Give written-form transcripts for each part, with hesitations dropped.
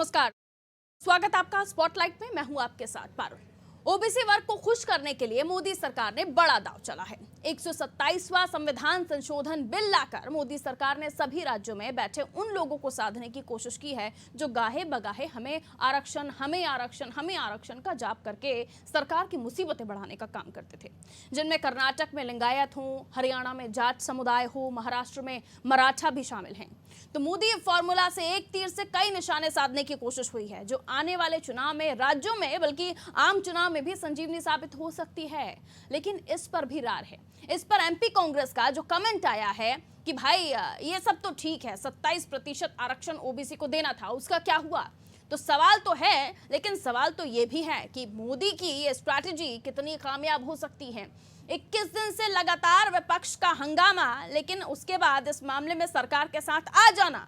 नमस्कार, स्वागत आपका स्पॉटलाइट में। मैं हूं आपके साथ पारुल। ओबीसी वर्ग को खुश करने के लिए मोदी सरकार ने बड़ा दांव चला है। 127वां संविधान संशोधन बिल लाकर मोदी सरकार ने सभी राज्यों में बैठे उन लोगों को साधने की कोशिश की है जो गाहे बगाहे हमें आरक्षण हमें आरक्षण हमें आरक्षण का जाप करके सरकार की मुसीबतें बढ़ाने का काम करते थे, जिनमें कर्नाटक में लिंगायत हो, हरियाणा में जाट समुदाय हो, महाराष्ट्र में मराठा भी शामिल हैं। तो मोदी फॉर्मूला से एक तीर से कई निशाने साधने की कोशिश हुई है जो आने वाले चुनाव में राज्यों में बल्कि आम चुनाव में भी संजीवनी साबित हो सकती है। लेकिन इस पर भी रार है। इस पर एमपी कांग्रेस का जो कमेंट आया है कि भाई ये सब तो ठीक है, 27% आरक्षण ओबीसी को देना था, उसका क्या हुआ? तो सवाल तो है, लेकिन सवाल तो ये भी है कि मोदी की ये स्ट्रैटेजी कितनी कामयाब हो सकती है। 21 दिन से लगातार विपक्ष का हंगामा, लेकिन उसके बाद इस मामले में सरकार के साथ आ जाना,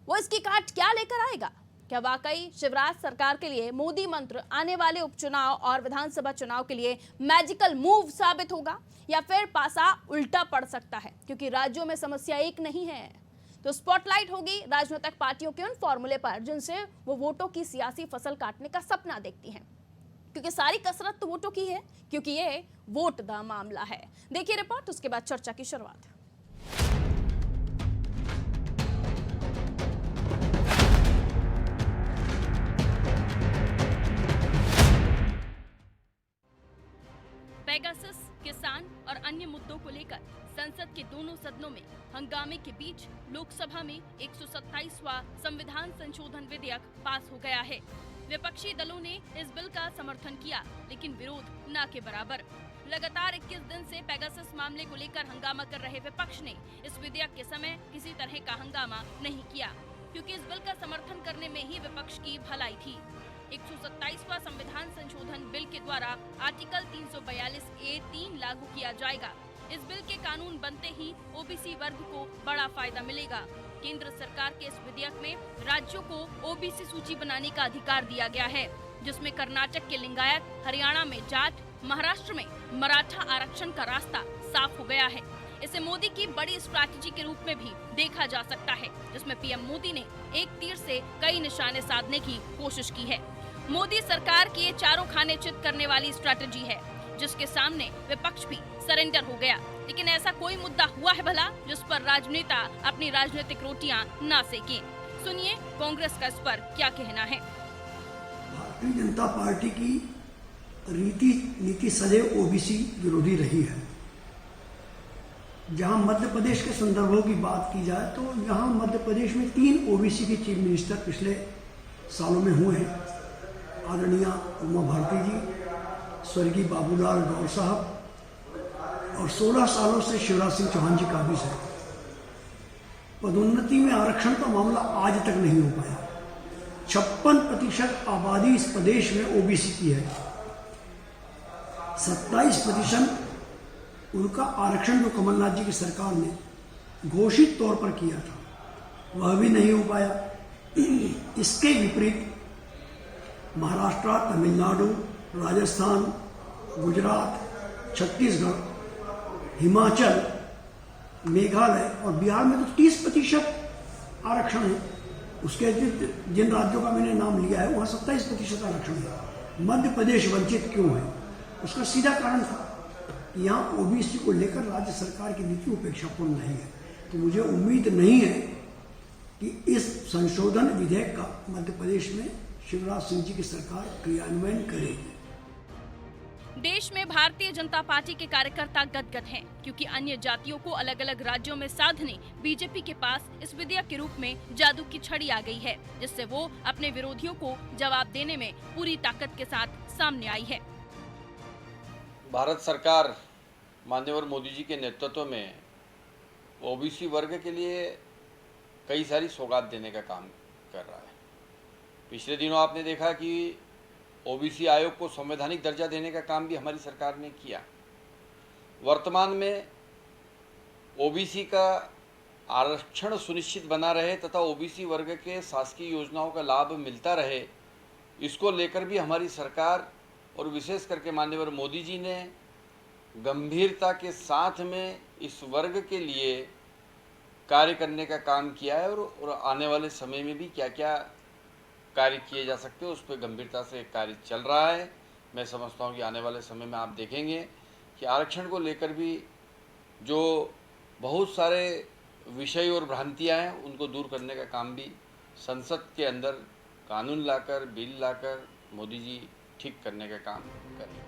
वो इसकी काट क्या लेकर आएगा? क्या वाकई शिवराज सरकार के लिए मोदी मंत्र आने वाले उपचुनाव और विधानसभा चुनाव के लिए मैजिकल मूव साबित होगा, या फिर पासा उल्टा पड़ सकता है? क्योंकि राज्यों में समस्या एक नहीं है। तो स्पॉटलाइट होगी राजनीतिक पार्टियों के उन फॉर्मूले पर जिनसे वो वोटों की सियासी फसल काटने का सपना देखती हैं, क्योंकि सारी कसरत तो वोटों की है, क्योंकि ये वोट दा मामला है। देखिए रिपोर्ट, उसके बाद चर्चा की शुरुआत। पेगासस, किसान और अन्य मुद्दों को लेकर संसद के दोनों सदनों में हंगामे के बीच लोकसभा में 127वां संविधान संशोधन विधेयक पास हो गया है। विपक्षी दलों ने इस बिल का समर्थन किया, लेकिन विरोध न के बराबर। लगातार 21 दिन से पेगासस मामले को लेकर हंगामा कर रहे विपक्ष ने इस विधेयक के समय किसी तरह का हंगामा नहीं किया, क्योंकि इस बिल का समर्थन करने में ही विपक्ष की भलाई थी। 127वां संविधान संशोधन बिल के द्वारा आर्टिकल 342(a)(3) लागू किया जाएगा। इस बिल के कानून बनते ही ओबीसी वर्ग को बड़ा फायदा मिलेगा। केंद्र सरकार के इस विधेयक में राज्यों को ओबीसी सूची बनाने का अधिकार दिया गया है, जिसमें कर्नाटक के लिंगायत, हरियाणा में जाट, महाराष्ट्र में मराठा आरक्षण का रास्ता साफ हो गया है। इसे मोदी की बड़ी स्ट्रैटेजी के रूप में भी देखा जा सकता है, जिसमें पीएम मोदी ने एक तीर से कई निशाने साधने की कोशिश की है। मोदी सरकार की ये चारों खाने चित करने वाली स्ट्रैटेजी है, जिसके सामने विपक्ष भी सरेंडर हो गया। लेकिन ऐसा कोई मुद्दा हुआ है भला जिस पर राजनेता अपनी राजनीतिक रोटियां ना सेकें? सुनिए कांग्रेस का इस पर क्या कहना है। भारतीय जनता पार्टी की नीति सदैव ओबीसी विरोधी रही है। जहां मध्य प्रदेश के संदर्भों की बात की जाए तो यहाँ मध्य प्रदेश में 3 ओबीसी के चीफ मिनिस्टर पिछले सालों में हुए हैं। आदरणीय उमा भारती जी, स्वर्गीय बाबूलाल गौर साहब, और 16 सालों से शिवराज सिंह चौहान जी काबिज है। पदोन्नति में आरक्षण का मामला आज तक नहीं हो पाया। 56% आबादी इस प्रदेश में ओबीसी की है। 27% उनका आरक्षण जो कमलनाथ जी की सरकार ने घोषित तौर पर किया था, वह भी नहीं हो पाया। इसके विपरीत महाराष्ट्र, तमिलनाडु, राजस्थान, गुजरात, छत्तीसगढ़, हिमाचल, मेघालय और बिहार में तो 30% आरक्षण है। उसके जिन राज्यों का मैंने नाम लिया है वहाँ 27% आरक्षण है। मध्य प्रदेश वंचित क्यों है? उसका सीधा कारण था कि यहाँ ओबीसी को लेकर राज्य सरकार की नीति उपेक्षापूर्ण नहीं है। तो मुझे उम्मीद नहीं है कि इस संशोधन विधेयक का मध्य प्रदेश में शिवराज सिंह जी की सरकार क्रियान्वयन करेगी। देश में भारतीय जनता पार्टी के कार्यकर्ता गदगद हैं, क्योंकि अन्य जातियों को अलग अलग राज्यों में साधने बीजेपी के पास इस विधेयक के रूप में जादू की छड़ी आ गई है, जिससे वो अपने विरोधियों को जवाब देने में पूरी ताकत के साथ सामने आई है। भारत सरकार माननीय मोदी जी के नेतृत्व में ओबीसी वर्ग के लिए कई सारी सौगात देने का काम कर रहा है। पिछले दिनों आपने देखा कि ओबीसी आयोग को संवैधानिक दर्जा देने का काम भी हमारी सरकार ने किया। वर्तमान में ओबीसी का आरक्षण सुनिश्चित बना रहे तथा ओबीसी वर्ग के शासकीय योजनाओं का लाभ मिलता रहे, इसको लेकर भी हमारी सरकार और विशेष करके माननीय मोदी जी ने गंभीरता के साथ में इस वर्ग के लिए कार्य करने का काम किया है और आने वाले समय में भी क्या क्या कार्य किए जा सकते हैं, उस पर गंभीरता से कार्य चल रहा है। मैं समझता हूँ कि आने वाले समय में आप देखेंगे कि आरक्षण को लेकर भी जो बहुत सारे विषय और भ्रांतियाँ हैं उनको दूर करने का काम भी संसद के अंदर कानून लाकर, बिल लाकर मोदी जी ठीक करने का काम करें।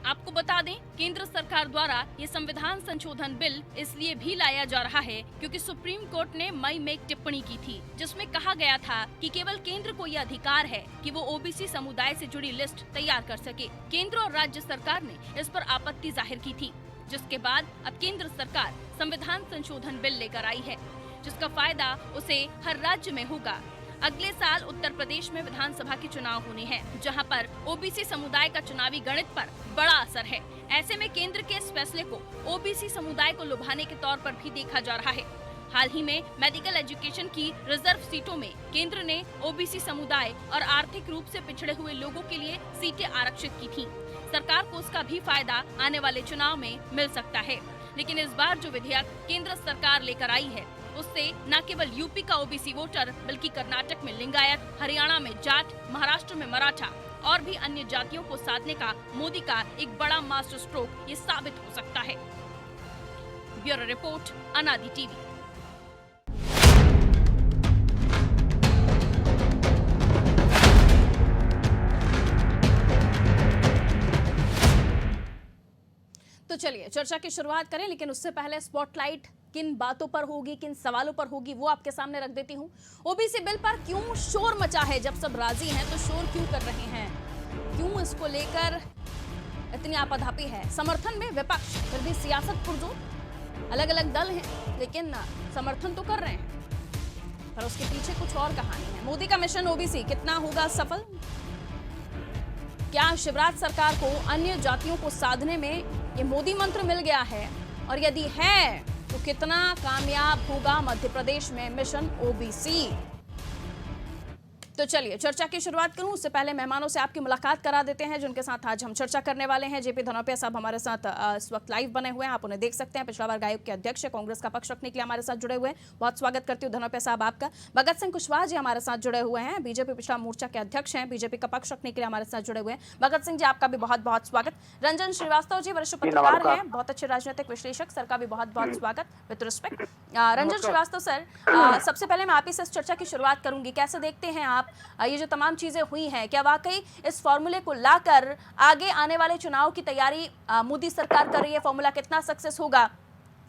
आपको बता दें, केंद्र सरकार द्वारा ये संविधान संशोधन बिल इसलिए भी लाया जा रहा है क्योंकि सुप्रीम कोर्ट ने मई में एक टिप्पणी की थी जिसमें कहा गया था कि केवल केंद्र को यह अधिकार है कि वो ओबीसी समुदाय से जुड़ी लिस्ट तैयार कर सके। केंद्र और राज्य सरकार ने इस पर आपत्ति जाहिर की थी, जिसके बाद अब केंद्र सरकार संविधान संशोधन बिल लेकर आई है, जिसका फायदा उसे हर राज्य में होगा। अगले साल उत्तर प्रदेश में विधानसभा के चुनाव होने हैं, जहां पर ओबीसी समुदाय का चुनावी गणित पर बड़ा असर है। ऐसे में केंद्र के इस फैसले को ओबीसी समुदाय को लुभाने के तौर पर भी देखा जा रहा है। हाल ही में मेडिकल एजुकेशन की रिजर्व सीटों में केंद्र ने ओबीसी समुदाय और आर्थिक रूप से पिछड़े हुए लोगों के लिए सीटें आरक्षित की थी। सरकार को उसका भी फायदा आने वाले चुनाव में मिल सकता है, लेकिन इस बार जो विधेयक केंद्र सरकार लेकर आई है उससे न केवल यूपी का ओबीसी वोटर बल्कि कर्नाटक में लिंगायत, हरियाणा में जाट, महाराष्ट्र में मराठा और भी अन्य जातियों को साधने का मोदी का एक बड़ा मास्टर स्ट्रोक ये साबित हो सकता है। ब्यूरो रिपोर्ट, अनादि टीवी। तो चलिए चर्चा की शुरुआत करें, लेकिन उससे पहले स्पॉटलाइट किन बातों पर होगी, किन सवालों पर होगी, वो आपके सामने रख देती हूँ। ओबीसी बिल पर क्यों शोर मचा है? जब सब राजी हैं तो शोर क्यों कर रहे हैं? क्यों इसको लेकर इतनी आपाधापी है? समर्थन में विपक्ष, फिर भी सियासत पुरजोर, अलग अलग दल हैं, लेकिन समर्थन तो कर रहे हैं, पर उसके पीछे कुछ और कहानी है। मोदी का मिशन ओबीसी कितना होगा सफल? क्या शिवराज सरकार को अन्य जातियों को साधने में ये मोदी मंत्र मिल गया है? और यदि है तो कितना कामयाब होगा मध्य प्रदेश में मिशन ओबीसी? तो चलिए चर्चा की शुरुआत करूं, उससे पहले मेहमानों से आपकी मुलाकात करा देते हैं जिनके साथ आज हम चर्चा करने वाले हैं। जेपी धनौपिया साहब हमारे साथ इस वक्त लाइव बने हुए हैं, आप उन्हें देख सकते हैं। पिछड़ा वर्ग आयोग के अध्यक्ष है, कांग्रेस का पक्ष रखने के लिए हमारे साथ जुड़े हुए हैं, बहुत स्वागत करती हूँ धनौपिया साहब आपका। भगत सिंह कुशवाहा जी हमारे साथ जुड़े हुए हैं, बीजेपी पिछड़ा मोर्चा के अध्यक्ष हैं, बीजेपी का पक्ष रखने के लिए हमारे साथ जुड़े हुए हैं। भगत सिंह जी आपका भी बहुत बहुत स्वागत। रंजन श्रीवास्तव जी वरिष्ठ पत्रकार हैं, बहुत अच्छे राजनीतिक विश्लेषक, सर का भी बहुत बहुत स्वागत with respect. Ranjan Srivastava sir, सबसे पहले मैं आप ही से इस चर्चा की शुरुआत करूंगी, कैसे देखते हैं आप ये जो तमाम चीजें हुई हैं? क्या वाकई इस फॉर्मूले को लाकर आगे आने वाले चुनाव की तैयारी मोदी सरकार कर रही है? फॉर्मूला कितना सक्सेस होगा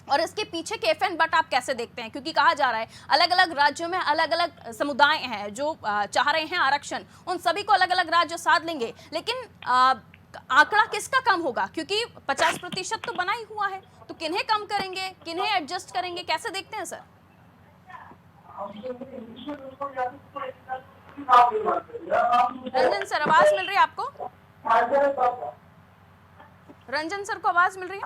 और इसके पीछे के एफ एंड बट आप कैसे देखते हैं? क्योंकि कहा जा रहा है अलग अलग राज्यों में अलग अलग समुदाय हैं जो चाह रहे हैं आरक्षण, उन सभी को अलग अलग राज्य साध लेंगे, लेकिन आंकड़ा किसका कम होगा? क्योंकि 50% तो बना ही हुआ है, तो किन्हें कम करेंगे, किन्हें एडजस्ट करेंगे, कैसे देखते हैं सर? रंजन सर आवाज मिल रही है आपको? रंजन सर को आवाज मिल रही है?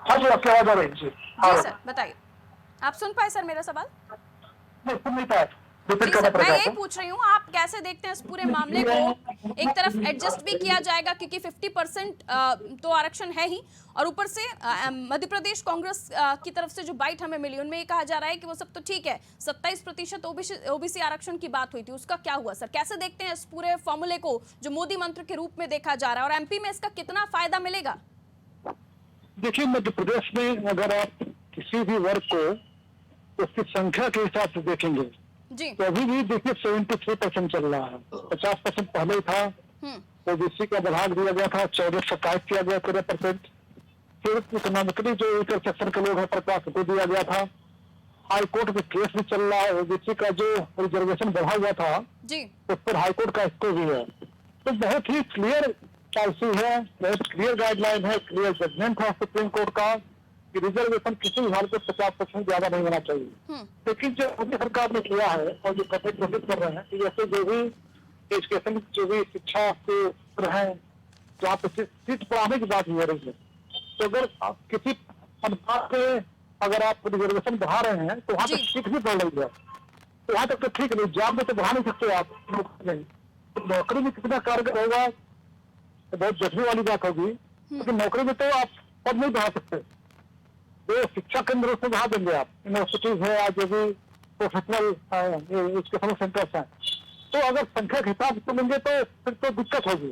हाँ जी, आपकी आवाज आ रही है जी। जी सर बताइए, आप सुन पाए सर मेरा सवाल? नहीं, सुन नहीं पाए। जी सर, मैं यही पूछ रही हूँ, आप कैसे देखते हैं इस पूरे मामले को? एक तरफ एडजस्ट भी किया जाएगा क्योंकि 50% तो आरक्षण है ही, और ऊपर से मध्य प्रदेश कांग्रेस की तरफ से जो बाइट हमें मिली उनमें ये कहा जा रहा है कि वो सब तो ठीक है, 27% ओबीसी आरक्षण की बात हुई थी, उसका क्या हुआ सर? कैसे देखते हैं इस पूरे फॉर्मूले को जो मोदी मंत्र के रूप में देखा जा रहा है, और एमपी में इसका कितना फायदा मिलेगा? देखिए, मध्य प्रदेश में अगर आप किसी भी वर्ग को उसकी संख्या के हिसाब से देखेंगे जी, तो अभी भी देखिए 73% चल रहा है। 50% पहले ही था, ओबीसी का बढ़ा दिया गया था, 14 से 27 किया गया 13%। फिर इकोनॉमिकली जो इंटरसेक्शन के लोग हैं प्रकाश को दिया गया था। हाई कोर्ट में केस भी चल रहा है, ओबीसी का जो रिजर्वेशन बढ़ा हुआ था जी, उस पर हाई कोर्ट का स्टे भी है। तो बहुत ही क्लियर पॉलिसी है, बहुत क्लियर गाइडलाइन है, क्लियर जजमेंट है सुप्रीम कोर्ट का कि रिजर्वेशन किसी भी हाल में 50% ज्यादा नहीं होना चाहिए। लेकिन जो मोदी सरकार ने किया है और जो कथित घोषित कर रहे हैं कि जैसे जो भी एजुकेशन, जो भी शिक्षा के हैं, जहाँ पे सीट बढ़ाने की बात हो रही है, तो अगर किसी अनुपात पे अगर आप रिजर्वेशन बढ़ा रहे हैं तो वहाँ तक सीट भी बढ़ रही है, तो वहाँ तक तो ठीक नहीं। जॉब में तो बढ़ा नहीं सकते आप, नहीं तो नौकरी में कितना कारगर होगा तो बहुत जज्बे वाली बात होगी, लेकिन नौकरी में तो आप पद नहीं बढ़ा सकते। तो शिक्षा केंद्र उसमें बढ़ा देंगे आप, यूनिवर्सिटीज है, आज जो भी प्रोफेशनल एजुकेशनल सेंटर्स हैं, तो अगर संख्या के हिसाब से चलेंगे तो फिर तो दिक्कत होगी।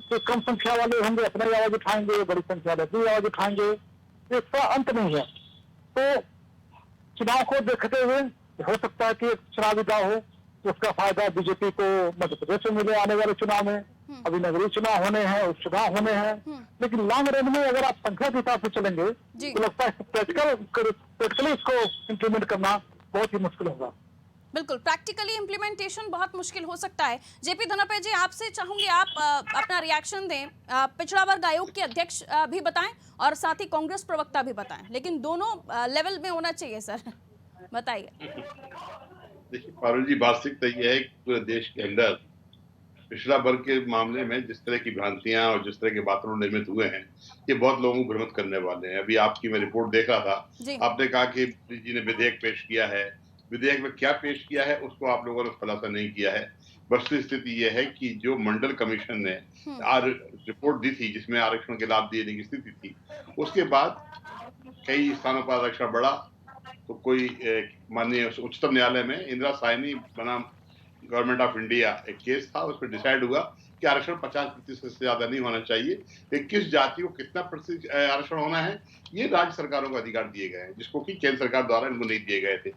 तो कम संख्या वाले होंगे अपनी आवाज उठाएंगे, बड़ी संख्या वाले अपनी आवाज उठाएंगे, इसका अंत नहीं है। तो चुनाव को देखते हुए हो सकता है कि एक चुनावी दाव हो, तो उसका फायदा बीजेपी को मध्य प्रदेश में मिले आने वाले चुनाव में। अभी नगरीय चुनाव होने हैं, उपचुनाव होने हैं, लेकिन लॉन्ग रन में अगर आप संख्या के हिसाब से चलेंगे तो लगता है प्रैक्टिकली इसको इम्प्लीमेंट करना बहुत ही मुश्किल होगा। बिल्कुल, प्रैक्टिकली इम्प्लीमेंटेशन बहुत मुश्किल हो सकता है। जेपी धनपे जी, आपसे चाहूंगी आप अपना रिएक्शन दें। पिछड़ा वर्ग आयोग के अध्यक्ष भी बताएं और साथ ही कांग्रेस प्रवक्ता भी बताएं, लेकिन दोनों लेवल में होना चाहिए सर, बताइए। देखिए पारुल जी, वास्तविकता यह है कि पूरे देश के अंदर पिछड़ा वर्ग के मामले में जिस तरह की भ्रांतियां और जिस तरह के वातावरण निर्मित हुए हैं, ये बहुत लोगों को भ्रमित करने वाले हैं। अभी आपकी मैं रिपोर्ट देख रहा था, आपने कहा कि मोदी जी ने विधेयक पेश किया है। विधेयक में क्या पेश किया है उसको आप लोगों ने खुलासा नहीं किया है। वस्तु स्थिति यह है कि जो मंडल कमीशन ने रिपोर्ट दी थी जिसमें आरक्षण के लाभ देने की स्थिति थी, उसके बाद कई स्थानों पर आरक्षण बढ़ा। तो कोई माननीय उच्चतम न्यायालय में इंदिरा साहनी बनाम गवर्नमेंट ऑफ इंडिया एक केस था, उस पर डिसाइड हुआ कि आरक्षण 50% से ज्यादा नहीं होना चाहिए। लेकिन किस जाति को कितना प्रतिशत आरक्षण होना है ये राज्य सरकारों को अधिकार दिए गए हैं, जिसको कि केंद्र सरकार द्वारा इनको नहीं दिए गए थे।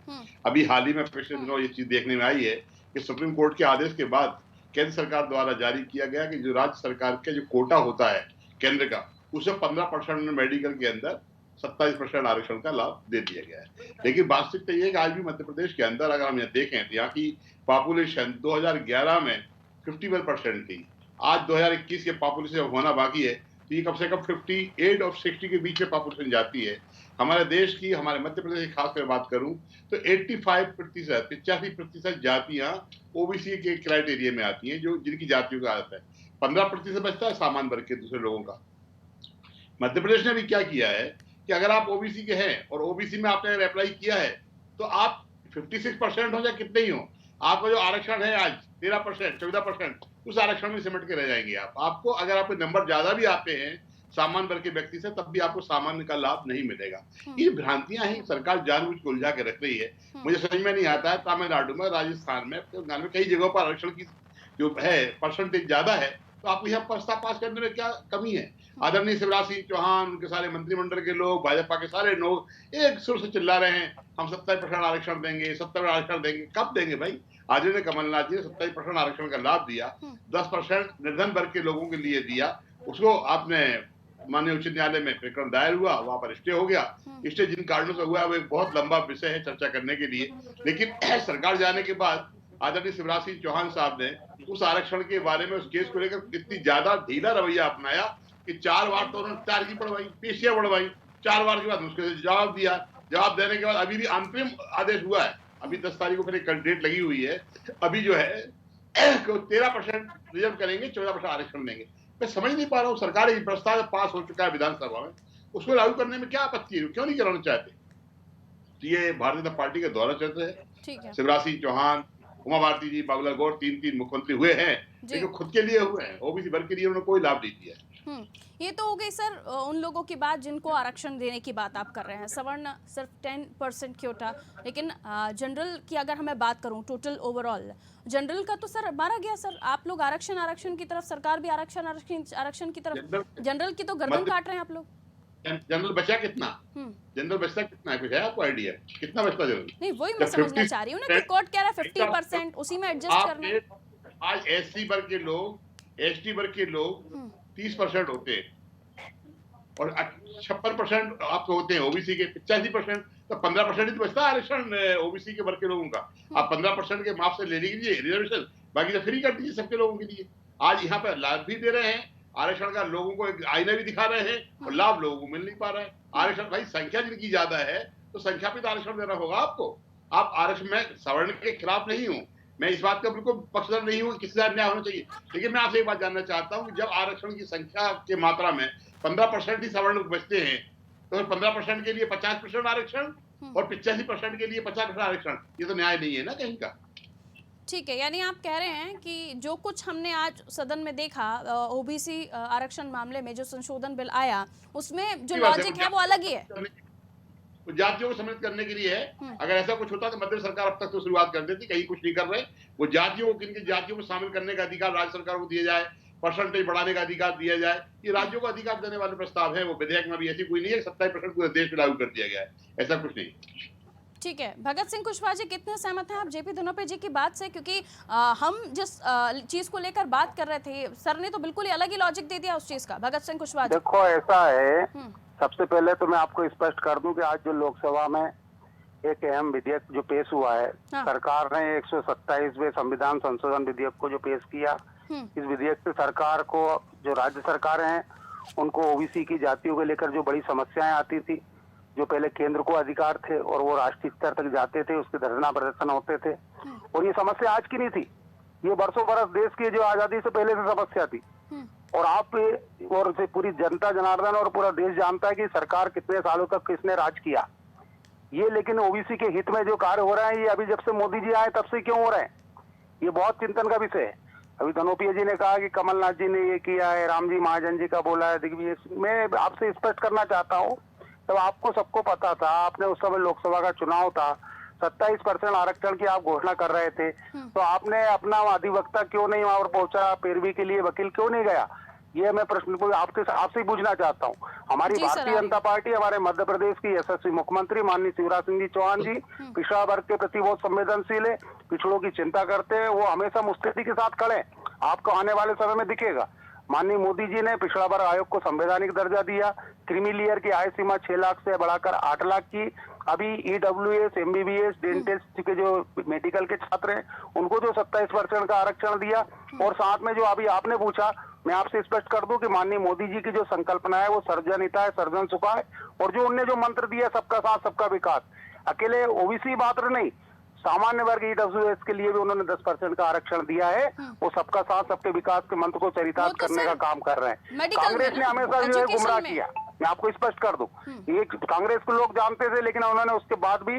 अभी हाल ही में पिछले दिनों ये चीज देखने में आई है कि सुप्रीम कोर्ट के आदेश के बाद केंद्र सरकार द्वारा जारी किया गया कि जो राज्य सरकार का जो कोटा होता है केंद्र का, उसे 15% मेडिकल के अंदर 27% आरक्षण का लाभ दे दिया गया है। लेकिन वास्तविकता ये है कि आज भी मध्य प्रदेश के अंदर अगर हम यहाँ देखें तो यहाँ की पॉपुलेशन 2011 में 51% थी। आज 2021 के पॉपुलेशन होना बाकी है, तो ये कम से कम 58 और 60 के बीच में पॉपुलेशन जाती है। हमारे देश की, हमारे मध्य प्रदेश की खासकर बात करूं तो 85% जातियां ओबीसी के क्राइटेरिया में आती हैं, जो जिनकी जातियों का आदत है। 15% बचता है सामान्य वर्ग के दूसरे लोगों का। मध्य प्रदेश ने भी क्या किया है कि अगर आप ओबीसी के हैं और ओबीसी में आपने अप्लाई किया है तो आप 56% हो या कितने ही हो, आपका जो आरक्षण है आज 13%, 14%, उस आरक्षण में सिमट के रह जाएंगे आप। आपको अगर आपके नंबर ज्यादा भी आते हैं सामान्य वर्ग के व्यक्ति से, तब भी आपको सामान्य का लाभ नहीं मिलेगा। ये भ्रांतियां ही सरकार जानबूझ के उलझा के रख रही है। मुझे समझ में नहीं आता है, तमिलनाडु में, राजस्थान में, तेलंगाना में कई जगहों पर आरक्षण की जो है परसेंटेज ज्यादा है, तो आपको यहाँ प्रस्ताव पास करने में क्या कमी है? आदरणीय शिवराज सिंह चौहान, उनके सारे मंत्रिमंडल के लोग, भाजपा के सारे लोग एक सुर से चिल्ला रहे हैं, हम 27% आरक्षण देंगे, 70% आरक्षण देंगे। कब देंगे भाई? आदरणीय कमलनाथ जी ने 27% आरक्षण का लाभ दिया, 10% निर्धन वर्ग के लोगों के लिए दिया। उसको आपने माननीय उच्च न्यायालय में प्रकरण दायर हुआ, वहां पर स्टे हो गया। स्टे जिन कारणों से हुआ वो एक बहुत लंबा विषय है चर्चा करने के लिए। लेकिन सरकार जाने के बाद आदरणीय शिवराज सिंह चौहान साहब ने उस आरक्षण के बारे में, उस केस को लेकर इतनी ज्यादा ढीला रवैया अपनाया कि 4 बार तो उन्होंने तारीख बढ़वाई, पेशियां बढ़वाई। 4 बार के बाद उसके जवाब दिया। जवाब देने के बाद अभी भी अंतरिम आदेश हुआ है, अभी 10 तारीख को फिर एक डेट लगी हुई है। अभी जो है 13% रिजर्व करेंगे, 14% आरक्षण देंगे। मैं समझ नहीं पा रहा हूँ, सरकार एक प्रस्ताव पास हो चुका है विधानसभा में, उसको लागू करने में क्या आपत्ति है? क्यों नहीं कराना चाहते? तो ये भारतीय जनता पार्टी के द्वारा चल रहे हैं। शिवराज सिंह चौहान, उमा भारती जी, बाबूलाल गौर 3 मुख्यमंत्री हुए हैं, लेकिन खुद के लिए हुए हैं, ओबीसी वर्ग के लिए उन्होंने कोई लाभ नहीं दिया। ये तो हो गई सर उन लोगों की बात जिनको आरक्षण देने की बात आप कर रहे हैं। सवर्ण सिर्फ 10% क्योटा, लेकिन जनरल की अगर हमें बात करूं, टोटल ओवरऑल जनरल का तो सर मारा गया। सर आप लोग आरक्षण की तरफ, सरकार भी आरक्षण की तरफ, जनरल की तो गर्दन काट रहे हैं आप लोग। जनरल बचा कितना? जनरल बचता कितना है? कुछ है आपको आइडिया कितना बचता जनरल? नहीं, वही मैं समझना चाह रही हूँ ना कि कोर्ट कह रहा है 50%, उसी में एडजस्ट करना है। आज एससी वर्ग के लोग, एसटी वर्ग के लोग 30% होते हैं और 56% आपको होते हैं ओबीसी के, 85%, तो 15% ही तो बचता है आरक्षण ओबीसी के वर्ग के लोगों का। आप 15% के माफ से ले लीजिए रिजर्वेशन, बाकी तो फ्री कर दीजिए सबके लोगों के लिए। आज यहाँ पे लाभ भी दे रहे हैं आरक्षण का, लोगों को एक आईना भी दिखा रहे हैं और लाभ लोगों को मिल नहीं पा रहा है। आरक्षण भाई संख्या जिनकी ज्यादा है तो संख्या पे तो आरक्षण देना होगा आपको। आप आरक्षण, मैं सवर्ण के खिलाफ नहीं हूँ, मैं इस बात का बिल्कुल पक्षधर नहीं हूँ किसी से अन्याय होना चाहिए, लेकिन मैं आपसे एक बात जानना चाहता हूँ कि जब आरक्षण की संख्या के मात्रा में 15% ही सवर्ण बचते हैं, तो 15% के लिए 50% आरक्षण और 85% के लिए 50% आरक्षण, ये तो न्याय नहीं है ना कहीं का। ठीक है, यानी आप कह रहे हैं कि जो कुछ हमने आज सदन में देखा ओबीसी आरक्षण मामले में जो संशोधन बिल आया, उसमें जो लॉजिक है वो अलग ही है। वो जातियों को सम्मिलित करने के लिए है। अगर ऐसा कुछ होता तो मध्य सरकार अब तक तो शुरुआत कर देती, कहीं कुछ नहीं कर रहे। वो जातियों को, किन जातियों को शामिल करने का अधिकार राज्य सरकार को दिया जाए, परसेंटेज बढ़ाने का अधिकार दिया जाए, ये राज्यों को अधिकार देने वाले प्रस्ताव है। वो विधेयक में भी ऐसी कोई नहीं है 27% पूरे देश में लागू कर दिया गया है, ऐसा कुछ नहीं। ठीक है, भगत सिंह कुशवाहा जी कितने सहमत हैं आप जेपी धनोपे जी की बात से? क्योंकि हम जिस चीज को लेकर बात कर रहे थे, सर ने तो बिल्कुल ही अलग ही लॉजिक दे दिया उस चीज का। भगत सिंह कुशवाहा जी, देखो ऐसा है, सबसे पहले तो मैं आपको स्पष्ट कर दूं कि आज जो लोकसभा में एक अहम विधेयक जो पेश हुआ है, सरकार ने 127वें संविधान संशोधन विधेयक को जो पेश किया, इस विधेयक से सरकार को, जो राज्य सरकारें हैं उनको ओबीसी की जातियों को लेकर जो बड़ी समस्याएं आती थी, जो पहले केंद्र को अधिकार थे और वो राष्ट्रीय स्तर तक जाते थे, उसके धरना प्रदर्शन होते थे, और ये समस्या आज की नहीं थी, ये बरसों बरस देश की जो आजादी से पहले से समस्या थी। और आप और से पूरी जनता जनार्दन और पूरा देश जानता है कि सरकार कितने सालों तक किसने राज किया ये, लेकिन ओबीसी के हित में जो कार्य हो रहे हैं ये अभी जब से मोदी जी आए तब से क्यों हो रहे हैं, ये बहुत चिंतन का विषय है। अभी धनोपिया जी ने कहा कि कमलनाथ जी ने ये किया है, राम जी महाजन जी का बोला है, दिग्विजय, मैं आपसे स्पष्ट करना चाहता हूँ, तब आपको सबको पता था, आपने उस समय लोकसभा का चुनाव था, 27% आरक्षण की आप घोषणा कर रहे थे, तो आपने अपना अधिवक्ता क्यों नहीं वहां पर पहुंचा, पैरवी के लिए वकील क्यों नहीं गया, ये मैं प्रश्न आपसे पूछना चाहता हूँ। हमारी भारतीय जनता पार्टी, हमारे मध्य प्रदेश की यशस्वी मुख्यमंत्री माननीय शिवराज सिंह जी चौहान जी पिछड़ा वर्ग के प्रति बहुत संवेदनशील है, पिछड़ों की चिंता करते हैं, वो हमेशा मुस्तैदी के साथ खड़े। आपको आने वाले समय में दिखेगा, माननीय मोदी जी ने पिछड़ा वर्ग आयोग को संवैधानिक दर्जा दिया, क्रीमी लेयर की आय सीमा 6 लाख से बढ़ाकर 8 लाख की, अभी ईडब्ल्यूएस, एमबीबीएस, डेंटिस्ट के जो मेडिकल के छात्र हैं उनको जो 27% का आरक्षण दिया, और साथ में जो अभी आपने पूछा, मैं आपसे स्पष्ट कर दूं कि माननीय मोदी जी की जो संकल्पना है वो सर्वजनिता है, सर्वजन सुखा है, और जो उनने जो मंत्र दिया सबका साथ सबका विकास, अकेले ओबीसी मात्र नहीं, सामान्य वर्ग ईडब्ल्यूएस के लिए भी उन्होंने 10% का आरक्षण दिया है, वो सबका साथ सबके विकास के मंत्र को चरितार्थ करने का काम कर रहे हैं। कांग्रेस ने हमेशा जो है गुमराह किया, मैं आपको स्पष्ट कर दूं, ये कांग्रेस को लोग जानते थे, लेकिन उन्होंने उसके बाद भी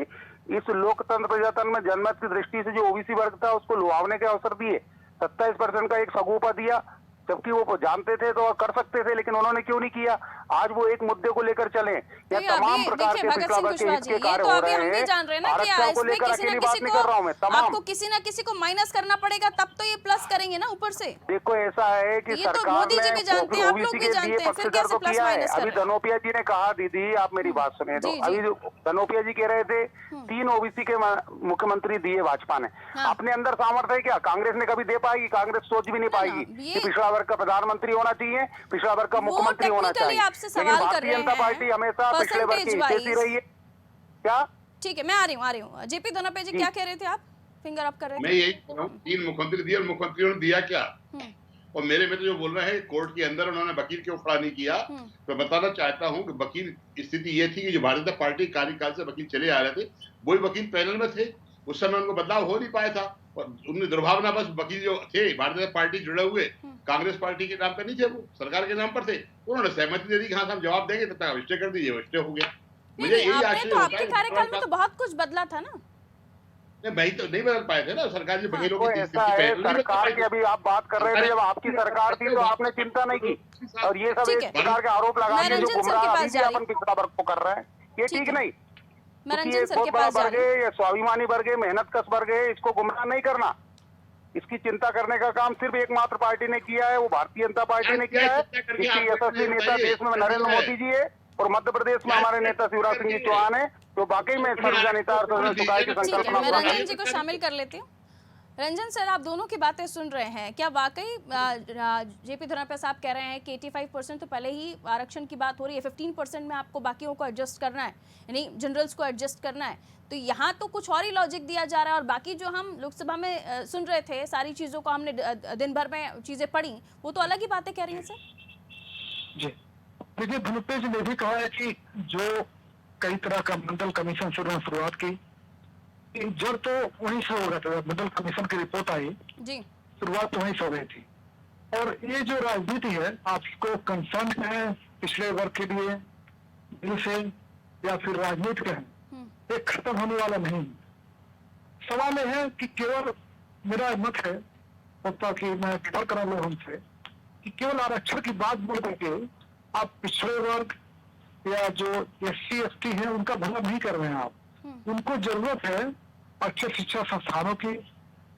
इस लोकतंत्र प्रजातंत्र में जनमत की दृष्टि से जो ओबीसी वर्ग था उसको लुभावने के अवसर दिए, 27% का एक सगुफा दिया, जबकि वो जानते थे तो कर सकते थे, लेकिन उन्होंने क्यों नहीं किया। आज वो एक मुद्दे को लेकर चले, या तमाम प्रकार के पिछड़ा वर्ग के हित के कार्य हो रहे हैं, आरक्षण को लेकर अकेली बात नहीं कर रहा हूँ मैं, तमाम आपको किसी न किसी को माइनस करना पड़ेगा, तब तो ये प्लस करेंगे ना ऊपर से। देखो ऐसा है कि सरकार ने ओबीसी के लिए पक्षधर तो किया है। अभी धनोपिया जी ने कहा, दीदी आप मेरी बात सुने तो, अभी धनोपिया जी कह रहे थे 3 ओबीसी के मुख्यमंत्री दिए भाजपा ने, अपने अंदर सामर्थ्य है क्या? कांग्रेस ने कभी दे पाएगी? कांग्रेस सोच भी नहीं पाएगी कि पिछड़ा वर्ग का प्रधानमंत्री होना चाहिए, पिछड़ा वर्ग का मुख्यमंत्री होना चाहिए, लेकिन भारतीय जनता पार्टी हमेशा पिछड़े वर्ग की हितैषी रही है। क्या? ठीक है, मैं आ रही हूँ। जेपी धनोपे जी क्या कह रहे थे आप? फिंगर अप कर रहे थे। मैं यही कह रहा हूँ, 3 मुख्यमंत्री दिए और मुख्यमंत्रियों ने दिया क्या? और मेरे में तो जो बोल रहे हैं कोर्ट के अंदर उन्होंने वकील क्यों खड़ा नहीं किया, तो बताना चाहता हूं कि वकील स्थिति ये थी कि जो भारतीय जनता पार्टी कार्यकाल से वकील चले आ रहे थे, वही वकील पैनल में थे, उस समय उनको बदलाव हो नहीं पाया था, और उनमें दुर्भावना बस वकील जो थे भारतीय जनता पार्टी जुड़े हुए कांग्रेस पार्टी के नाम पर नहीं थे, वो सरकार के नाम पर थे, उन्होंने सहमति दे दी कि हाँ हम जवाब देंगे, तब तक स्टे कर दीजिए, वो स्टे हो गया। मुझे यही आश्चर्य होता है, आपके कार्यकाल में तो बहुत कुछ बदला था ना। नहीं तो नहीं बदल पाए थे ना सरकार जी, वकीलों की ऐसा है सरकार की, अभी आप बात कर रहे थे, जब आपकी सरकार थी तो आपने चिंता नहीं की, और ये सब एक प्रकार के आरोप लगा के जो गुमराह अपन पिछड़ा वर्ग को कर रहे हैं, ये ठीक नहीं। ये बहुत बड़ा वर्ग है, ये स्वाभिमानी वर्ग है, मेहनतकश वर्ग है, इसको गुमराह नहीं करना। इसकी चिंता करने का काम सिर्फ एकमात्र पार्टी ने किया है, वो भारतीय जनता पार्टी ने किया है। इसकी यशस्वी नेता देश में नरेंद्र मोदी जी है, और मध्य प्रदेश में हमारे नेता शिवराज सिंह जी चौहान है, तो वाकई में सर्वजनिता और सुखाय की संकल्पना। मैं रंजन जी को शामिल कर लेती हूँ। रंजन सर, आप दोनों की बातें सुन रहे हैं, क्या वाकई जेपी धनोपे साहब कह रहे हैं कि 85% तो पहले ही आरक्षण की बात हो रही है, 15% में आपको बाकियों को एडजस्ट करना है, यानी जनरल्स को एडजस्ट करना है, तो यहाँ तो कुछ और ही लॉजिक दिया जा रहा है, और बाकी जो हम लोकसभा में सुन रहे थे, सारी चीज़ों को हमने दिन भर में चीज़ें पढ़ी, वो तो अलग ही बातें कह रही हैं सर। जी देखिए, धनोपे जी ने भी कहा है कि जो कई तरह का मंडल कमीशन शुरुआत की, जड़ तो वहीं से हो रहा था, मंडल कमीशन की रिपोर्ट आई जी, शुरुआत तो वहीं से हो रही थी, और ये जो राजनीति है आपको कंसर्न है पिछले वर्ग के लिए दिल से या फिर राजनीति का है, ये खत्म होने वाला नहीं। सवाल यह है कि केवल मेरा मत है ताकि मैं डिफर करा लूं हमसे कि केवल आरक्षण की बात बोल करके आप पिछड़े वर्ग या जो SC/ST है उनका भला नहीं कर रहे हैं आप। उनको जरूरत है अच्छे शिक्षा संस्थानों की,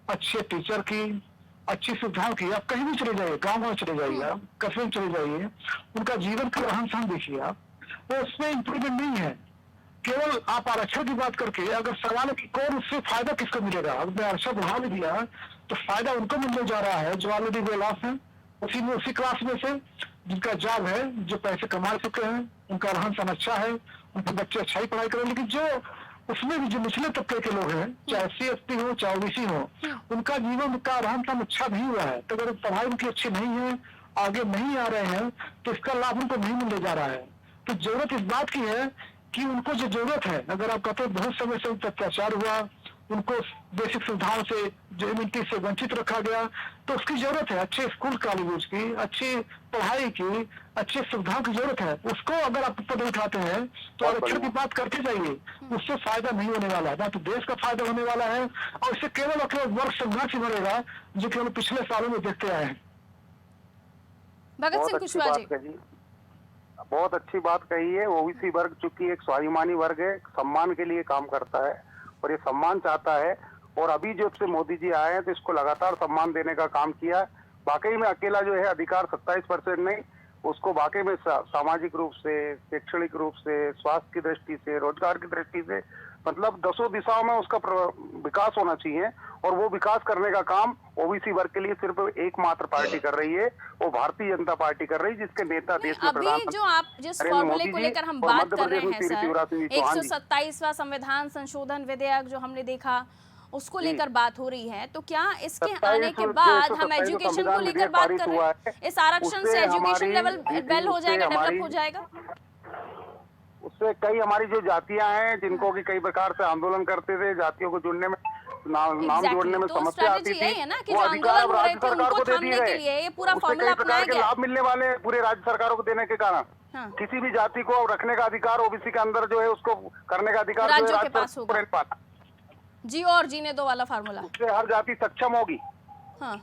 अच्छे टीचर की, अच्छी सुविधाओं की। आप कहीं भी चले जाइए, गाँव चले जाइए, आप कस्बे में चले जाइए, उनका जीवन का रहन सहन देखिए आप, वो उसमें इम्प्रूवमेंट नहीं है। केवल आप आरक्षण की बात करके अगर सवाल है कि कौन उससे फायदा किसको मिलेगा, अगर आरक्षण बढ़ा भी दिया तो फायदा उनको मिलने जा रहा है जो ऑलरेडी वेल ऑफ है, उसी क्लास में से जिनका जॉब है, जो पैसे कमा चुके हैं, उनका रहन सहन अच्छा है, उनके बच्चे अच्छा ही पढ़ाई करें। लेकिन जो उसमें भी जो निचले तबके के लोग हैं, चाहे SC/ST हो चाहे OBC हो, उनका जीवन का रहन सहन अच्छा नहीं हुआ है। तो अगर पढ़ाई उनकी अच्छी नहीं है, आगे नहीं आ रहे हैं, तो इसका लाभ उनको नहीं मिलने जा रहा है। तो जरूरत इस बात की है कि उनको जो जरूरत है, अगर आप कहते हैं बहुत समय से उन पर अत्याचार हुआ, उनको बेसिक सुविधाओं से, जो इम्यूनिटी से वंचित रखा गया, तो उसकी जरूरत है अच्छे स्कूल कॉलेज की, अच्छी पढ़ाई की, अच्छी सुविधाओं की जरूरत है। उसको अगर आप ऊपर उठाते हैं तो आरक्षण की बात करते जाइए, उससे फायदा नहीं होने वाला है, ना तो देश का फायदा होने वाला है, और इससे केवल अकेले वर्ग संघर्ष बढ़ेगा, जो केवल पिछले सालों में देखते आए हैं। भगत सिंह कुशवाहा जी, बहुत अच्छी बात कही है। ओबीसी वर्ग चूंकि एक स्वाभिमानी वर्ग है, सम्मान के लिए काम करता है और ये सम्मान चाहता है, और अभी जब से मोदी जी आए हैं तो इसको लगातार सम्मान देने का काम किया। वाकई में अकेला जो है अधिकार 27% नहीं, उसको वाकई में सामाजिक रूप से, शैक्षणिक रूप से, स्वास्थ्य की दृष्टि से, रोजगार की दृष्टि से, मतलब दसों दिशाओं में उसका विकास होना चाहिए। और वो विकास करने का काम ओबीसी वर्ग के लिए सिर्फ एकमात्र पार्टी कर रही है, वो भारतीय जनता पार्टी कर रही है, जिसके नेता देश के अभी जो आप जिस फॉर्मूले को लेकर हम बात कर रहे हैं सर, 127वां संविधान संशोधन विधेयक जो हमने देखा, उसको लेकर बात हो रही है, तो क्या इसके आने के बाद हम एजुकेशन को लेकर बात कर रहे हैं? इस आरक्षण से एजुकेशन लेवल वेल हो जाएगा, डेवलप हो जाएगा? उससे कई हमारी जो जातियां हैं, जिनको कि कई प्रकार से आंदोलन करते थे, जातियों को जुड़ने में, नाम जोड़ने में समस्या आती थी, है ना कि जो आंदोलन हो रहे थे उनको थामने के लिए ये पूरा फॉर्मूला अपनाया गया। लाभ मिलने वाले पूरे राज्य सरकारों को देने के कारण किसी भी जाति को रखने का अधिकार ओबीसी के अंदर जो है, उसको करने का अधिकार राज्यों के पास होगा। जी और जीने दो वाला फार्मूला, उससे हर जाति सक्षम होगी। हाँ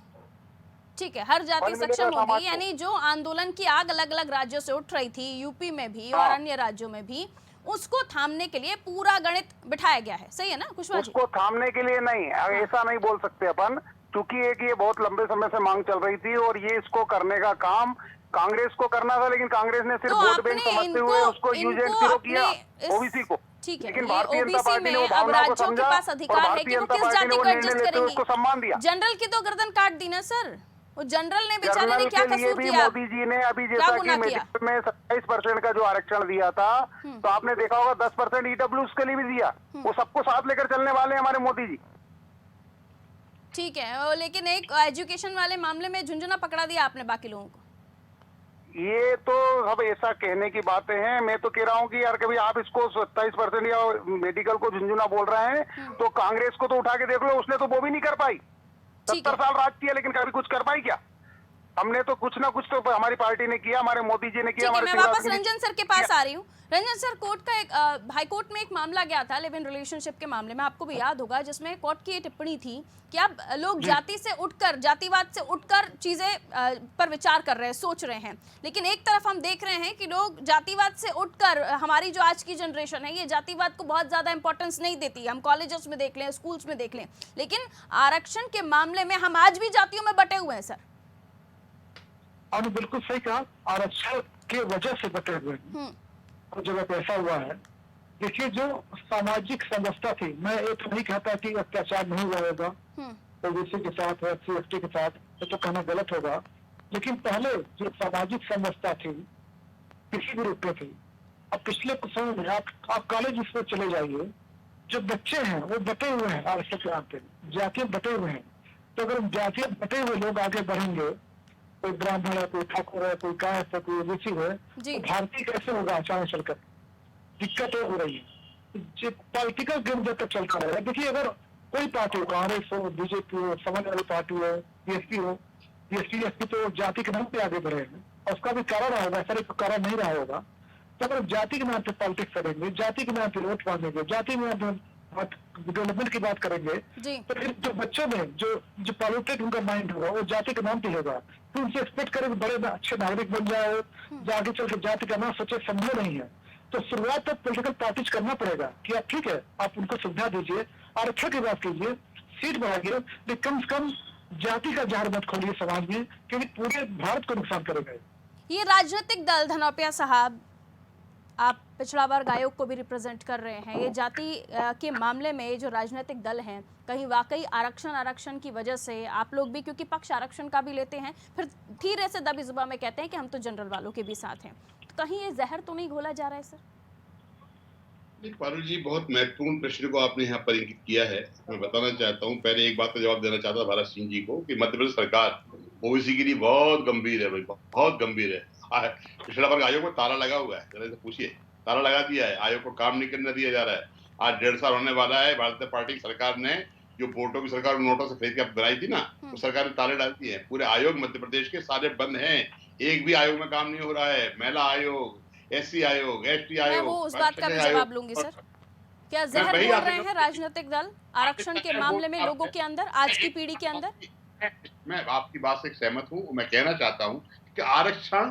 ठीक है, हर जाति सक्षम होगी, यानी जो आंदोलन की आग अलग अलग राज्यों से उठ रही थी, यूपी में भी और अन्य राज्यों में भी, उसको थामने के लिए पूरा गणित बिठाया गया है। सही है ना कुशवाहा जी? उसको थामने के लिए नहीं, ऐसा नहीं बोल सकते अपन, क्योंकि एक ये बहुत लंबे समय से मांग चल रही थी और ये इसको करने का काम कांग्रेस को करना था, लेकिन कांग्रेस ने सिर्फ वोट बैंक समझते हुए उसको यूज एंड थ्रो किया ओबीसी को। ठीक है, लेकिन भारतीय जनता ओबीसी पार्टी ने में अब राज्यों के पास अधिकार है कि वो किस जाति को एडजस्ट करेंगे। उसको सम्मान दिया। जनरल की तो गर्दन काट दी ना सर, वो जनरल ने बेचारे ने क्या कसूर किया? मोदी जी ने अभी जैसा कि मेडिकल में 27% का जो आरक्षण दिया था, तो आपने देखा होगा 10% ईडब्ल्यूएस के लिए भी दिया। वो सबको साथ लेकर चलने वाले हमारे मोदी जी। ठीक है, लेकिन एक एजुकेशन वाले मामले में झुंझुना पकड़ा दिया आपने बाकी लोगों को। ये तो अब ऐसा कहने की बातें हैं, मैं तो कह रहा हूँ कि यार कभी आप इसको 27% या मेडिकल को झुंझुना बोल रहे हैं, तो कांग्रेस को तो उठा के देख लो, उसने तो वो भी नहीं कर पाई। 70 साल राज किया, लेकिन कभी कुछ कर पाई क्या? हमने तो कुछ ना कुछ तो हमारी पार्टी ने किया, हमारे मोदी जी ने किया। मैं वापस रंजन सर के पास आ रही हूँ। रंजन सर, कोर्ट का एक हाई कोर्ट में एक मामला गया था लिव इन रिलेशनशिप के मामले में, आपको भी याद होगा, जिसमें कोर्ट की ये टिप्पणी थी कि अब लोग जाति से उठकर, जातिवाद से उठकर चीजें पर विचार कर रहे हैं, सोच रहे हैं, लेकिन एक तरफ हम देख रहे हैं कि लोग जातिवाद से उठकर, हमारी जो आज की जनरेशन है ये जातिवाद को बहुत ज्यादा इंपॉर्टेंस नहीं देती। हम कॉलेजेस में देख लें, स्कूल्स में देख लें, लेकिन आरक्षण के मामले में हम आज भी जातियों में बटे हुए हैं सर। आपने बिल्कुल सही कहा, आरक्षण के वजह से बटे हुए और जब ऐसा हुआ है, देखिए जो सामाजिक समस्या थी, मैं ये तो नहीं कहता कि अत्याचार नहीं हुआ होगा ओबीसी के साथ, SC/ST के साथ, तो कहना गलत होगा, लेकिन पहले जो सामाजिक समस्या थी किसी भी रूप में थी। अब पिछले कुछ समय में आप कॉलेज में चले जाइए, जो बच्चे हैं वो बटे हुए हैं आरक्षण के नाम पे, जातियां बटे हुए हैं। तो अगर जातियां बटे हुए लोग आगे बढ़ेंगे, कोई ब्राह्मण है, कोई ठाकुर है, कोई कास्ट है, कोई ओबीसी है, तो भारतीय कैसे होगा अचानक चलकर? दिक्कतें हो रही है। पॉलिटिकल गेम जब तक चलता रहेगा, देखिए अगर कोई पार्टी हो, कांग्रेस हो, बीजेपी हो, समाजवादी पार्टी हो, बीएसपी हो, SC/ST तो जाति के नाम पे आगे बढ़े हैं, और उसका भी कारण रहा होगा, सर कारण नहीं रहा होगा। तो अगर जाति के नाम पे पॉलिटिक्स करेंगे, जाति के नाम पे वोट मांगेंगे, जाति के नाम पे डेवलपमेंट की बात करेंगे, तो फिर जो बच्चों में जो पॉलिटिक्स उनका माइंड होगा वो जाति के नाम पे होगा, तो उनसे एक्सपेक्ट करें बड़े अच्छे नागरिक बन जाए, जो आगे चल के जाति का नाम सोचे, संभव नहीं है। तो शुरुआत तो पॉलिटिकल पार्टीज करना पड़ेगा कि आप ठीक है, आप उनको सुविधा दीजिए, आरक्षण की बात कीजिए, सीट बढ़ाइए, लेकिन कम से कम जाति का जहर मत खोलिए समाज में, क्योंकि पूरे भारत को नुकसान करेगा। ये राजनीतिक दल, धनौपिया साहब, आप पिछड़ा वर्ग आयोग को भी रिप्रेजेंट कर रहे हैं, ये जाति के मामले में जो राजनीतिक दल हैं, कहीं वाकई आरक्षण की वजह से आप लोग भी, क्योंकि पक्ष आरक्षण का भी लेते हैं, फिर धीरे से दबी जुबान में कहते हैं कि हम तो जनरल वालों के भी साथ हैं, तो कहीं ये जहर तो नहीं घोला जा रहा है सर? नहीं पारुल जी, बहुत महत्वपूर्ण प्रश्न को आपने यहाँ पर इंगित किया है। मैं बताना चाहता हूँ, पहले एक बात का जवाब देना चाहता भारत सिंह जी को कि मध्य प्रदेश सरकार ओबीसी के लिए बहुत गंभीर है भाई, बहुत गंभीर है। पिछड़ा वर्ग आयोग में ताला लगा हुआ है, जरा से पूछिए, ताला लगा दिया है, आयोग को काम नहीं करने दिया जा रहा है। आज 1.5 साल होने वाला है, भारतीय पार्टी सरकार ने जो वोटों की सरकार नोटों से खरीद के बनाई थी ना, तो सरकार ने ताले डाल दिए हैं। पूरे आयोग मध्य प्रदेश के सारे बंद हैं, एक भी आयोग में काम नहीं हो रहा है। महिला आयोग, एससी आयोग, एसटी मैं आयोग, वो उस बात का भी जवाब लूंगी सर। क्या जहर घोल रहे हैं राजनीतिक दल आरक्षण के मामले में लोगों के अंदर, आज की पीढ़ी के अंदर? मैं आपकी बात से सहमत हूँ। मैं कहना चाहता हूँ कि आरक्षण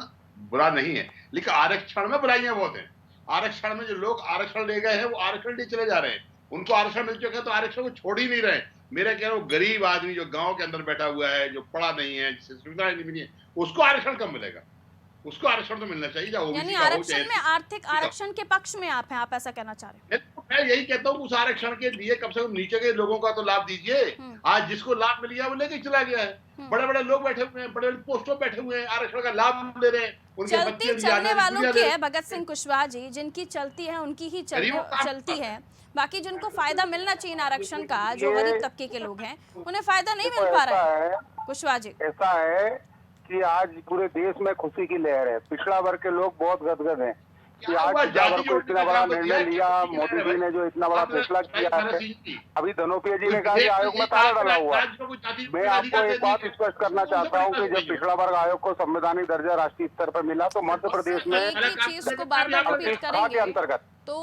बुरा नहीं है, लेकिन आरक्षण में बुराइयां बहुत हैं। आरक्षण में जो लोग आरक्षण ले गए हैं वो आरक्षण ले चले जा रहे हैं, उनको आरक्षण मिल चुका है तो आरक्षण को छोड़ ही नहीं रहे। मेरा कह रहा हूँ, गरीब आदमी जो गांव के अंदर बैठा हुआ है, जो पढ़ा नहीं है, जिसे सुविधाएं नहीं मिली है, उसको आरक्षण कब मिलेगा? उसको आरक्षण तो मिलना चाहिए। यानी आरक्षण में आर्थिक आरक्षण के पक्ष में आप हैं, आप ऐसा कहना चाह रहे हैं? मैं यही कहता हूँ, उस आरक्षण के लिए कम से कम नीचे के लोगों का तो लाभ दीजिए। आज जिसको लाभ मिल गया वो लेके चला गया है। बड़े बड़े लोग बैठे हुए हैं, बड़े बड़े पोस्टों पर बैठे हुए हैं, आरक्षण का लाभ ले रहे हैं। चलती चलने वालों की है भगत सिंह कुशवाहा जी, जिनकी चलती है उनकी ही चलती है, बाकी जिनको फायदा मिलना चाहिए आरक्षण का, जो गरीब तबके के लोग हैं, उन्हें फायदा नहीं मिल पा रहा है। कुशवाहा जी, ऐसा है कि आज पूरे देश में खुशी की लहर है। पिछड़ा वर्ग के लोग बहुत गदगद हैं कि आज पिछड़ा वर्ग को इतना बड़ा निर्णय लिया, मोदी जी ने जो इतना बड़ा फैसला किया है। अभी धनौपिया जी ने कहा कि आयोग में ताला डाला हुआ। मैं आपको एक बात स्पष्ट करना चाहता हूँ कि जब पिछड़ा वर्ग आयोग को संवैधानिक दर्जा राष्ट्रीय स्तर पर मिला तो मध्य प्रदेश में के अंतर्गत तो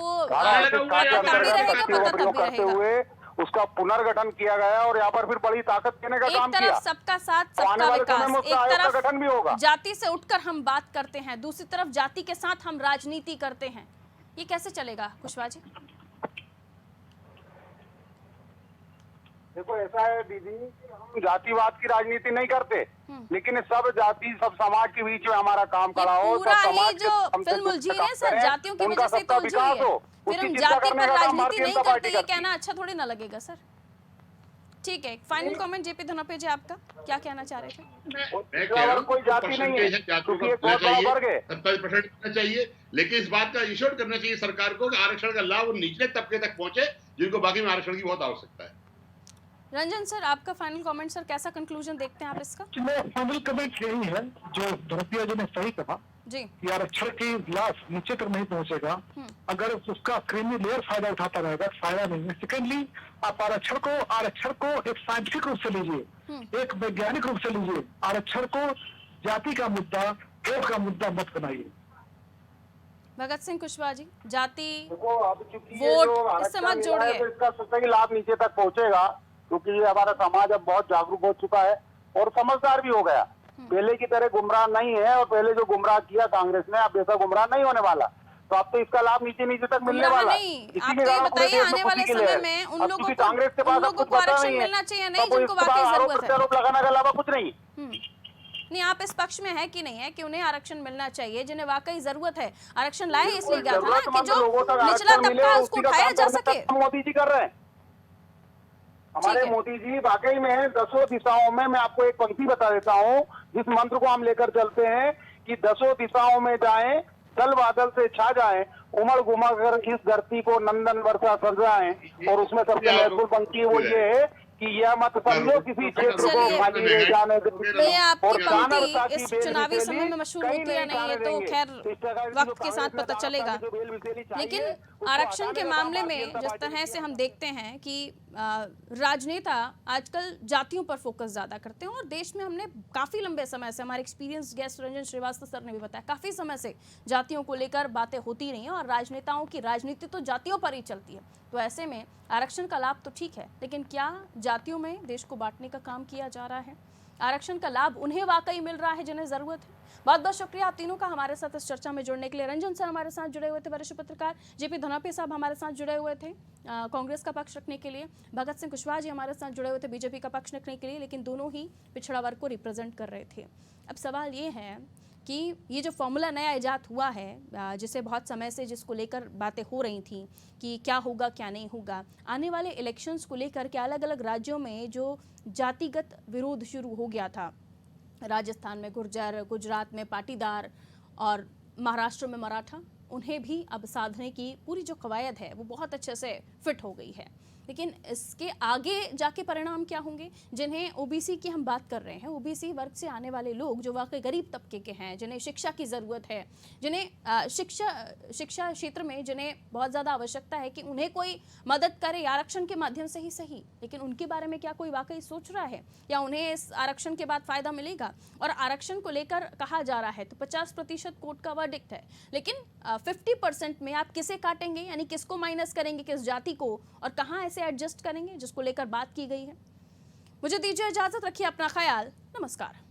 करते हुए उसका पुनर्गठन किया गया और यहाँ पर फिर बड़ी ताकत देने का काम किया। एक तरफ सबका साथ सबका विकास, एक तरफ गठन भी होगा। जाति से उठकर हम बात करते हैं, दूसरी तरफ जाति के साथ हम राजनीति करते हैं, ये कैसे चलेगा कुशवाहा जी? देखो ऐसा है दीदी, हम जातिवाद की राजनीति नहीं करते, लेकिन सब जाति सब समाज के बीच में हमारा काम खड़ा हो, पूरा ही जो फिल्म उलझी है सर, जातियों की वजह से तो उलझी है। फिर हम जाति पर राजनीति नहीं करते, ये कहना अच्छा थोड़ी ना लगेगा सर। ठीक है, फाइनल कमेंट जेपी धनौपिया जी, आपका क्या कहना चाह रहे थे? कोई जाति नहीं है, क्योंकि एक बहुत बड़ा वर्ग है। 27% करना चाहिए, लेकिन इस बात का इंश्योर करना चाहिए सरकार को कि आरक्षण का लाभ निचले तबके तक पहुंचे, जिनको बाकी में आरक्षण की बहुत आवश्यकता है। रंजन सर, आपका फाइनल कमेंट सर, कैसा कंक्लूजन देखते हैं आप इसका? फाइनल कमेंट यही है जो धनौपिया जी ने सही कहा जी, कि आरक्षण की लाभ नीचे तक नहीं पहुंचेगा अगर उसका क्रीमी लेयर फायदा उठाता रहेगा, फायदा नहीं है। सेकेंडली, आप आरक्षण को एक साइंटिफिक रूप से लीजिए, एक वैज्ञानिक रूप से लीजिए। आरक्षण को जाति का मुद्दा, वोट का मुद्दा मत बनाइए। भगत सिंह कुशवाहा जी, जाति वोट इससे मत जोड़िए। इसका सही लाभ नीचे तक पहुंचेगा, क्योंकि ये हमारा समाज अब बहुत जागरूक हो चुका है और समझदार भी हो गया। पहले की तरह गुमराह नहीं है, और पहले जो गुमराह किया कांग्रेस ने, अब ऐसा गुमराह नहीं होने वाला। तो अब तो इसका लाभ नीचे तक मिलने वाला है। आप तो ये बताइए, आने वाले समय में उन लोगों को आरक्षण मिलना चाहिए नहीं, जिनको वाकई जरूरत है। आरोप लगाने के अलावा कुछ नहीं। नहीं, आप इस पक्ष में है कि नहीं है कि उन्हें आरक्षण मिलना चाहिए, जिन्हें वाकई जरूरत है? आरक्षण लाए इसलिए गया था ना कि जो निचला तबका है उसको उठाया जा सके। मोदी जी कर रहे हैं, हमारे मोदी जी वाकई में 10 दिशाओं में, मैं आपको एक पंक्ति बता देता हूँ जिस मंत्र को हम लेकर चलते हैं कि 10 दिशाओं में जाएं, दल बादल से छा जाएं, उमड़ घुमा कर इस धरती को नंदन वर्षा सजाएं। और उसमें सबसे महत्वपूर्ण पंक्ति वो ये है कि यह मत समझो किसी क्षेत्र को खाली रह जाने दो। ये आपकी पंक्ति इस चुनावी समय में मशहूर होती है नहीं, ये तो खैर वक्त के साथ पता चलेगा। लेकिन आरक्षण के मामले में जिस तरह से हम देखते हैं कि राजनेता आजकल जातियों पर फोकस ज्यादा करते हैं, और देश में हमने काफी लंबे समय से, हमारे experience guest Ranjan Srivastava sir ने भी बताया, काफी समय से जातियों को लेकर बातें होती रही हैं, और राजनेताओं की राजनीति तो जातियों पर ही चलती है। तो ऐसे में आरक्षण का लाभ तो ठीक है, लेकिन क्या जातियों में देश को बांटने का काम किया जा रहा है? आरक्षण का लाभ उन्हें वाकई मिल रहा है जिन्हें जरूरत है? बहुत बहुत शुक्रिया आप तीनों का हमारे साथ इस चर्चा में जुड़ने के लिए। रंजन सर हमारे साथ जुड़े हुए थे, वरिष्ठ पत्रकार। जेपी धनोपिया साहब हमारे साथ जुड़े हुए थे कांग्रेस का पक्ष रखने के लिए। भगत सिंह कुशवाहा जी हमारे साथ जुड़े हुए थे बीजेपी का पक्ष रखने के लिए, लेकिन दोनों ही पिछड़ा वर्ग को रिप्रेजेंट कर रहे थे। अब सवाल ये है कि ये जो फॉर्मूला नया इजाद हुआ है, जिसे बहुत समय से जिसको लेकर बातें हो रही थी कि क्या होगा क्या नहीं होगा, आने वाले इलेक्शंस को लेकर के अलग अलग राज्यों में जो जातिगत विरोध शुरू हो गया था, राजस्थान में गुर्जर, गुजरात में पाटीदार और महाराष्ट्र में मराठा, उन्हें भी अब साधने की पूरी जो कवायद है वो बहुत अच्छे से फिट हो गई है। लेकिन इसके आगे जाके परिणाम क्या होंगे? जिन्हें ओबीसी की हम बात कर रहे हैं, ओबीसी वर्ग से आने वाले लोग जो वाकई गरीब तबके के हैं, जिन्हें शिक्षा की ज़रूरत है, जिन्हें शिक्षा क्षेत्र में जिन्हें बहुत ज़्यादा आवश्यकता है कि उन्हें कोई मदद करे आरक्षण के माध्यम से ही सही, लेकिन उनके बारे में क्या कोई वाकई सोच रहा है या उन्हें इस आरक्षण के बाद फ़ायदा मिलेगा? और आरक्षण को लेकर कहा जा रहा है तो 50% कोर्ट का वर्डिक्ट है, लेकिन 50% में आप किसे काटेंगे, यानी किसको माइनस करेंगे, किस जाति को, और कहाँ ऐसे एडजस्ट करेंगे, जिसको लेकर बात की गई है। मुझे दीजिए इजाजत, रखिए अपना ख्याल, नमस्कार।